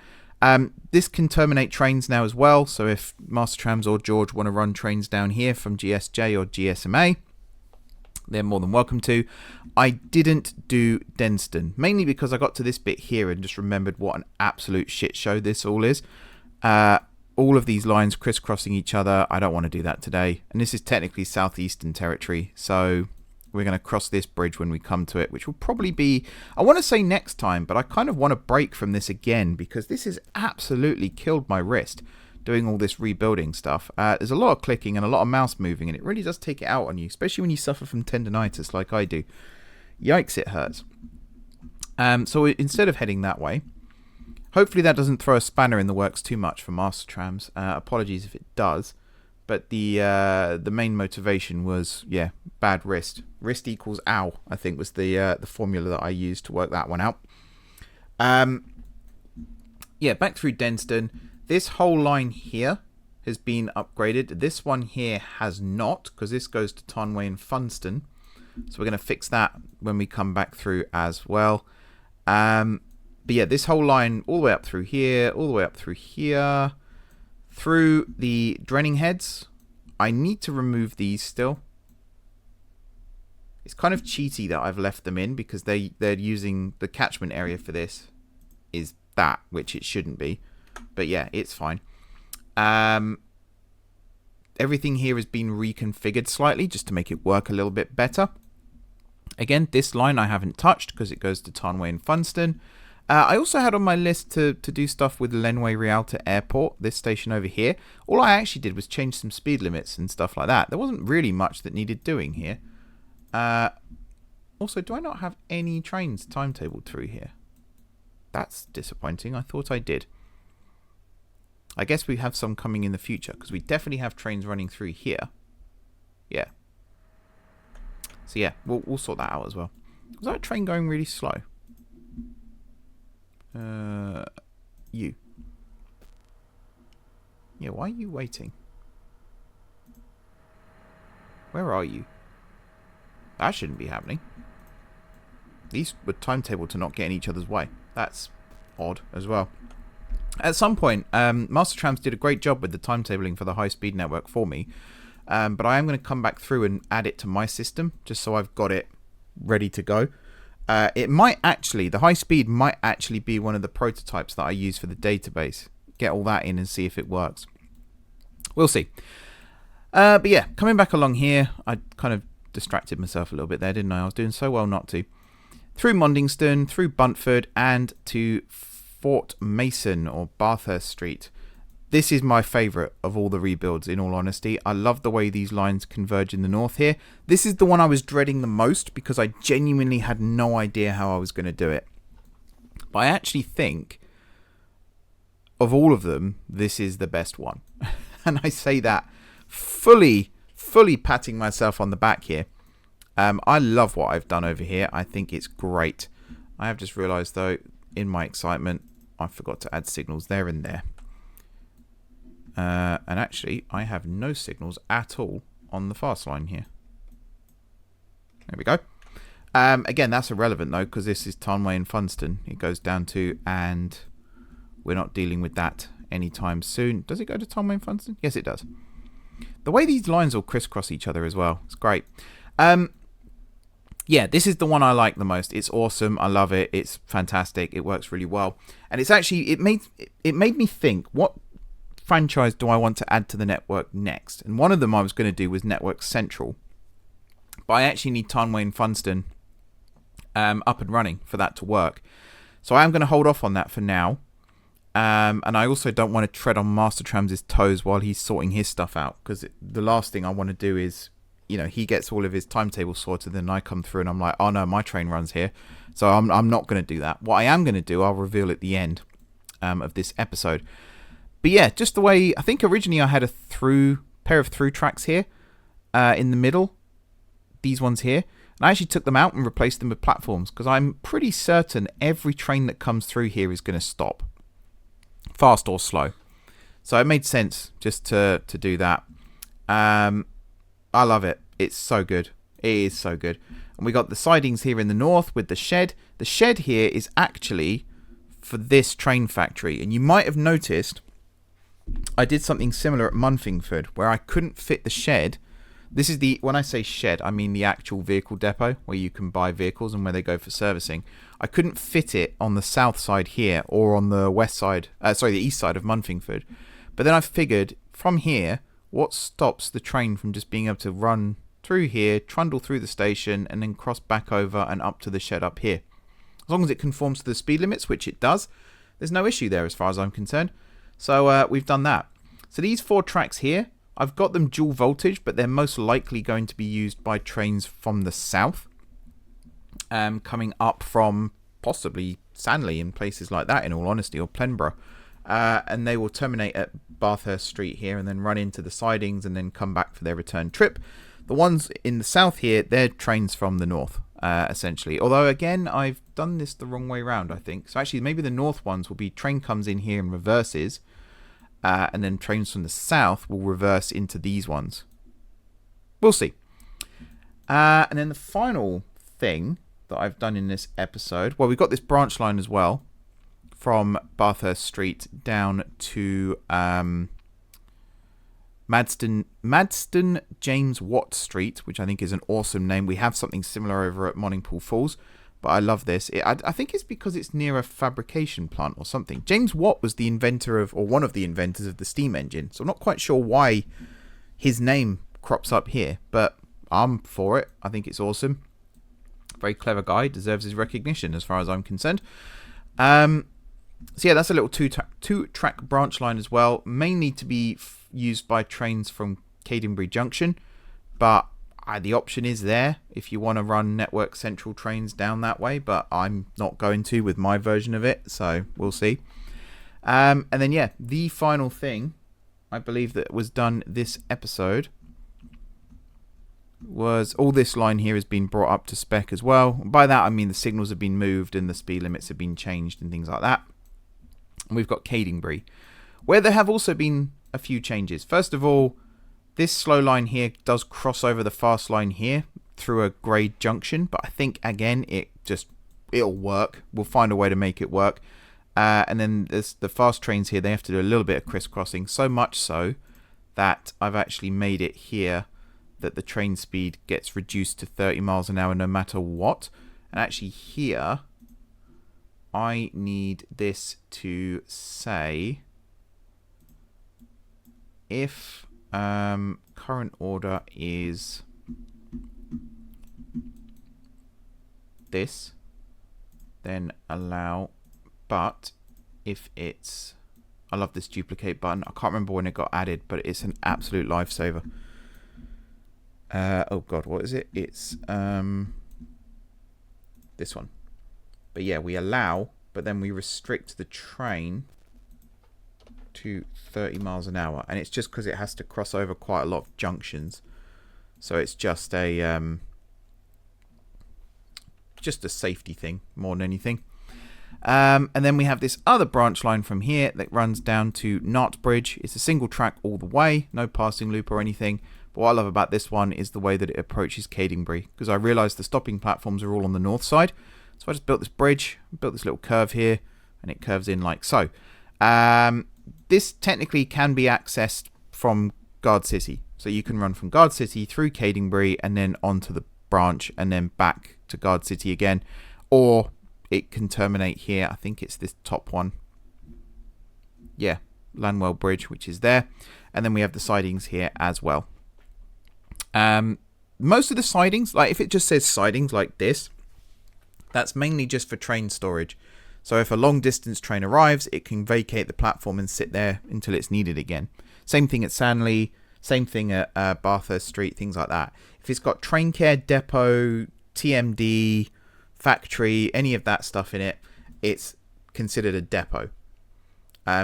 This can terminate trains now as well. So if Master Trams or George want to run trains down here from GSJ or GSMA, they're more than welcome to. I didn't do Denston, mainly because I got to this bit here and just remembered what an absolute shit show this all is. All of these lines crisscrossing each other. I don't want to do that today. And this is technically southeastern territory, so we're going to cross this bridge when we come to it, which will probably be, I want to say next time, but I kind of want to break from this again because this has absolutely killed my wrist doing all this rebuilding stuff. There's a lot of clicking and a lot of mouse moving, and it really does take it out on you, especially when you suffer from tendonitis like I do. Yikes, it hurts. So instead of heading that way, hopefully that doesn't throw a spanner in the works too much for Master Trams. Apologies if it does. But the main motivation was, yeah, bad wrist. Wrist equals ow, I think was the formula that I used to work that one out. Yeah, back through Denston. This whole line here has been upgraded. This one here has not, because this goes to Tarnway and Funston. So we're going to fix that when we come back through as well. But yeah, this whole line all the way up through here, all the way up through here. Through the Drenning heads, I need to remove these still. It's kind of cheaty that I've left them in because they're using the catchment area for this is that, which it shouldn't be. But yeah, it's fine. Everything here has been reconfigured slightly just to make it work a little bit better. Again, this line I haven't touched because it goes to Tarnway and Funston. I also had on my list to do stuff with Lenway Rialta Airport, this station over here. All I actually did was change some speed limits and stuff like that. There wasn't really much that needed doing here. Also, do I not have any trains timetabled through here? That's disappointing. I thought I did. I guess we have some coming in the future because we definitely have trains running through here. Yeah. So yeah, we'll sort that out as well. Was that train going really slow? You. Yeah, why are you waiting? Where are you? That shouldn't be happening. These were timetabled to not get in each other's way. That's odd as well. At some point, Master Trams did a great job with the timetabling for the high-speed network for me. But I am going to come back through and add it to my system, just so I've got it ready to go. It might actually, the high-speed might actually be one of the prototypes that I use for the database. Get all that in and see if it works. We'll see. But yeah, coming back along here, I kind of distracted myself a little bit there, didn't I? I was doing so well not to. Through Mondington, through Buntford, and to Fort Mason or Bathurst Street. This is my favourite of all the rebuilds, in all honesty. I love the way these lines converge in the north here. This is the one I was dreading the most because I genuinely had no idea how I was going to do it. But I actually think, of all of them, this is the best one. And I say that fully patting myself on the back here. I love what I've done over here. I think it's great. I have just realised, though, in my excitement, I forgot to add signals there and there. And actually, I have no signals at all on the fast line here. There we go. Again, that's irrelevant, though, because this is Tarnway and Funston. It goes down to, and we're not dealing with that anytime soon. Does it go to Tarnway and Funston? Yes, it does. The way these lines all crisscross each other as well. It's great. Yeah, this is the one I like the most. It's awesome. I love it. It's fantastic. It works really well. And it's actually, it made me think, what franchise do I want to add to the network next? And one of them I was going to do was Network Central. but I actually need Tarnway and Funston up and running for that to work. So I am going to hold off on that for now. And I also don't want to tread on Master Tram's toes while he's sorting his stuff out, because the last thing I want to do is, he gets all of his timetable sorted, then I come through and I'm like, oh no, my train runs here. So I'm not going to do that. What I am going to do, I'll reveal at the end of this episode. But yeah, just the way, I think originally I had a pair of through tracks here in the middle, these ones here. And I actually took them out and replaced them with platforms, because I'm pretty certain every train that comes through here is going to stop, fast or slow. So it made sense just to do that. I love it. It's so good. It is so good. And we got the sidings here in the north with the shed. The shed here is actually for this train factory. And you might have noticed I did something similar at Munfingford, where I couldn't fit the shed. This is when I say shed, I mean the actual vehicle depot where you can buy vehicles and where they go for servicing. I couldn't fit it on the south side here or on the the east side of Munfingford. But then I figured from here, what stops the train from just being able to run through here, trundle through the station, and then cross back over and up to the shed up here? As long as it conforms to the speed limits, which it does, there's no issue there as far as I'm concerned. So we've done that. So these 4 tracks here, I've got them dual voltage, but they're most likely going to be used by trains from the south, coming up from possibly Sanley and places like that, in all honesty, or Plenborough. And they will terminate at Bathurst Street here and then run into the sidings and then come back for their return trip. The ones in the south here, they're trains from the north, essentially. Although, again, I've done this the wrong way around, I think. So actually, maybe the north ones will be train comes in here and reverses, and then trains from the south will reverse into these ones. We'll see. And then the final thing that I've done in this episode, well, we've got this branch line as well from Bathurst Street down to Madston James Watt Street, which I think is an awesome name. We have something similar over at Moningpool Falls, but I love this. I think it's because it's near a fabrication plant or something. James Watt was the inventor of, or one of the inventors of the steam engine, so I'm not quite sure why his name crops up here, but I'm for it. I think it's awesome. Very clever guy, deserves his recognition as far as I'm concerned. So yeah, that's a little two-track branch line as well, mainly to be used by trains from Cadenbury Junction, but the option is there if you want to run Network Central trains down that way, but I'm not going to with my version of it, so we'll see. And then yeah, the final thing I believe that was done this episode was all this line here has been brought up to spec as well. By that I mean the signals have been moved and the speed limits have been changed and things like that. And we've got Cadenbury, where there have also been a few changes. First of all, this slow line here does cross over the fast line here through a grade junction, but I think again it'll work. We'll find a way to make it work. And then there's the fast trains here, they have to do a little bit of crisscrossing, so much so that I've actually made it here that the train speed gets reduced to 30 miles an hour no matter what. And actually here I need this to say if current order is this, then allow, but if it's, I love this duplicate button, I can't remember when it got added, but it's an absolute lifesaver. Oh god, what is it? It's this one. But yeah, we allow, but then we restrict the train to 30 miles an hour, and it's just because it has to cross over quite a lot of junctions, so it's just a safety thing more than anything. And then we have this other branch line from here that runs down to Knightsbridge. It's a single track all the way, no passing loop or anything. But what I love about this one is the way that it approaches Cadenbury, because I realised the stopping platforms are all on the north side. So I just built this bridge, built this little curve here, and it curves in like so. This technically can be accessed from Gardcity. So you can run from Gardcity through Cadenbury and then onto the branch and then back to Gardcity again. Or it can terminate here. I think it's this top one. Yeah, Landwell Bridge, which is there. And then we have the sidings here as well. most of the sidings, like if it just says sidings like this, that's mainly just for train storage. So if a long distance train arrives, it can vacate the platform and sit there until it's needed again. Same thing at Sanley, same thing at Bathurst Street, things like that. If it's got train care, depot, TMD, factory, any of that stuff in it, it's considered a depot.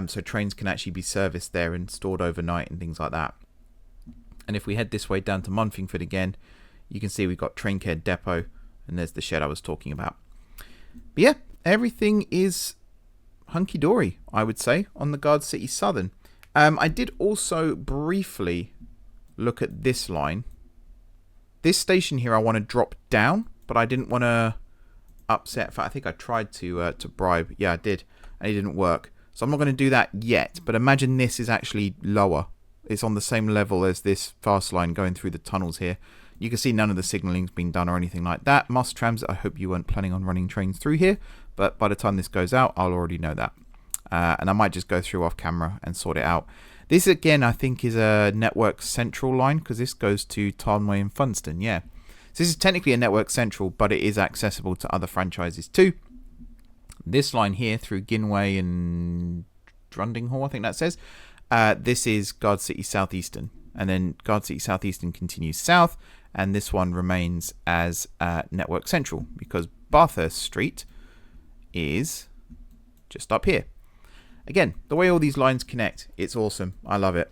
So trains can actually be serviced there and stored overnight and things like that. And if we head this way down to Munfingford again, you can see we've got train care depot, and there's the shed I was talking about. But yeah, everything is hunky-dory, I would say, on the Gardcity Southern. I did also briefly look at this line. This station here I want to drop down, but I didn't want to upset. In fact, I think I tried to bribe. Yeah, I did, and it didn't work. So I'm not going to do that yet, but imagine this is actually lower. It's on the same level as this fast line going through the tunnels here. You can see none of the signalling's been done or anything like that. Master Transit, I hope you weren't planning on running trains through here, but by the time this goes out, I'll already know that. And I might just go through off camera and sort it out. This, again, I think is a Network Central line, because this goes to Tarnway and Funston, yeah. So this is technically a Network Central, but it is accessible to other franchises too. This line here through Ginway and Drundinghall, I think that says, this is Gardcity Southeastern. And then Gardcity Southeastern continues south, and this one remains as Network Central, because Bathurst Street is just up here. Again, the way all these lines connect, it's awesome. I love it.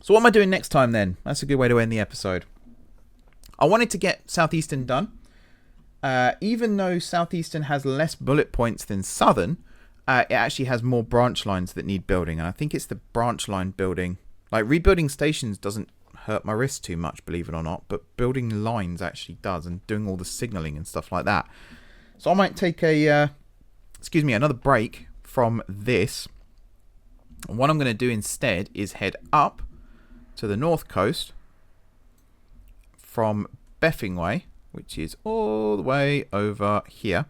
So what am I doing next time then? That's a good way to end the episode. I wanted to get Southeastern done. Even though Southeastern has less bullet points than Southern, it actually has more branch lines that need building. And I think it's the branch line building. Like, rebuilding stations doesn't hurt my wrist too much, believe it or not. But building lines actually does, and doing all the signalling and stuff like that. So I might take another break from this. And what I'm going to do instead is head up to the north coast from Beffingway, which is all the way over here.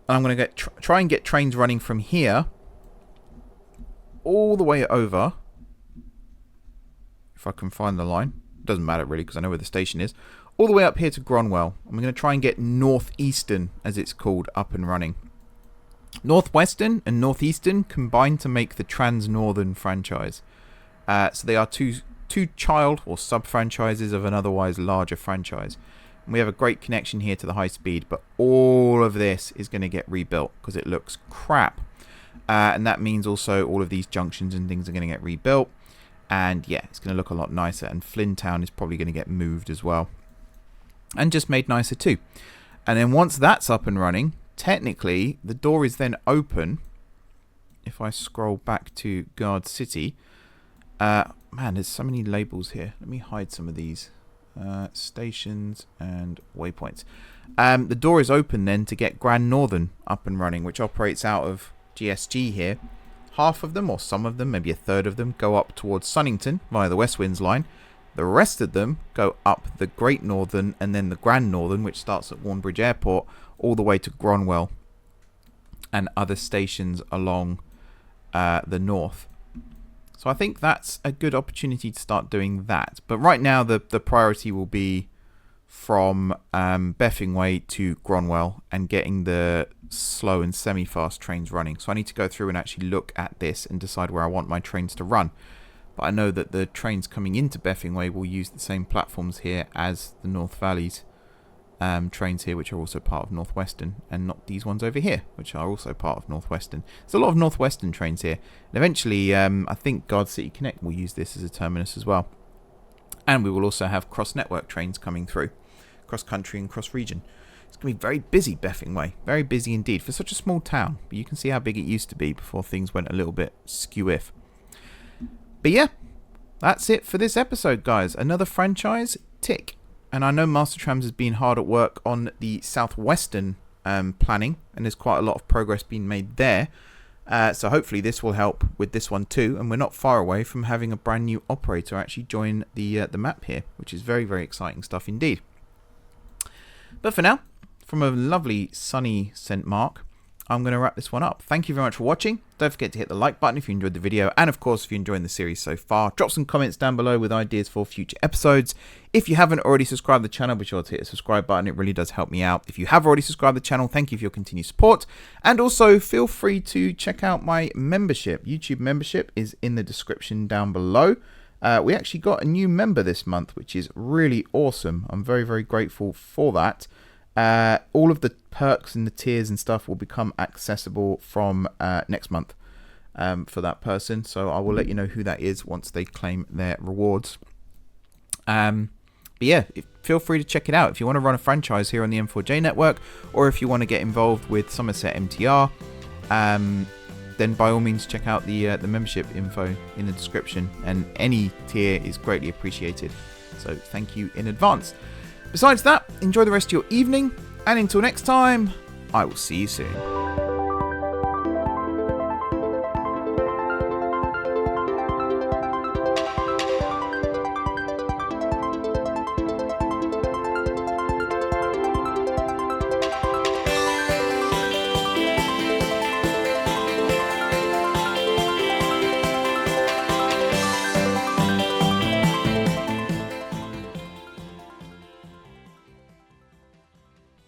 And I'm going to try and get trains running from here all the way over. If I can find the line. Doesn't matter really, because I know where the station is. All the way up here to Gronwell. I'm going to try and get Northeastern, as it's called, up and running. Northwestern and Northeastern combined to make the Trans-Northern franchise. So they are two child or sub-franchises of an otherwise larger franchise. And we have a great connection here to the high speed, but all of this is going to get rebuilt because it looks crap. And that means also all of these junctions and things are going to get rebuilt. And yeah, it's going to look a lot nicer. And Flynn Town is probably going to get moved as well. And just made nicer too. And then once that's up and running, technically the door is then open. If I scroll back to Gardcity, man, there's so many labels here. Let me hide some of these. Stations and waypoints. The door is open then to get Grand Northern up and running, which operates out of GSG here. Half of them, or some of them, maybe a third of them, go up towards Sunnington via the West Winds line. The rest of them go up the Great Northern and then the Grand Northern, which starts at Warnbridge Airport, all the way to Gronwell and other stations along the north. So I think that's a good opportunity to start doing that. But right now the priority will be from Beffingway to Gronwell and getting the slow and semi-fast trains running. So I need to go through and actually look at this and decide where I want my trains to run. But I know that the trains coming into Beffingway will use the same platforms here as the North Valleys trains here, which are also part of Northwestern, and not these ones over here, which are also part of Northwestern. There's a lot of Northwestern trains here. And eventually, I think Gardcity Connect will use this as a terminus as well. And we will also have cross-network trains coming through, cross-country and cross-region. It's going to be very busy, Beffingway. Very busy indeed for such a small town. But you can see how big it used to be before things went a little bit skew-if. But yeah, that's it for this episode, guys. Another franchise, tick. And I know Master Trams has been hard at work on the Southwestern planning, and there's quite a lot of progress being made there. So hopefully this will help with this one too, and we're not far away from having a brand new operator actually join the map here, which is very, very exciting stuff indeed. But for now, from a lovely sunny St. Mark, I'm going to wrap this one up. Thank you very much for watching. Don't forget to hit the like button if you enjoyed the video. And of course, if you're enjoying the series so far, drop some comments down below with ideas for future episodes. If you haven't already subscribed to the channel, be sure to hit the subscribe button. It really does help me out. If you have already subscribed to the channel, thank you for your continued support. And also feel free to check out my membership. YouTube membership is in the description down below. We actually got a new member this month, which is really awesome. I'm very, very grateful for that. All of the perks and the tiers and stuff will become accessible from next month for that person. So I will let you know who that is once they claim their rewards. But yeah, feel free to check it out. If you want to run a franchise here on the M4J network, or if you want to get involved with Somerset MTR, then by all means check out the membership info in the description. And any tier is greatly appreciated. So thank you in advance. Besides that, enjoy the rest of your evening, and until next time, I will see you soon.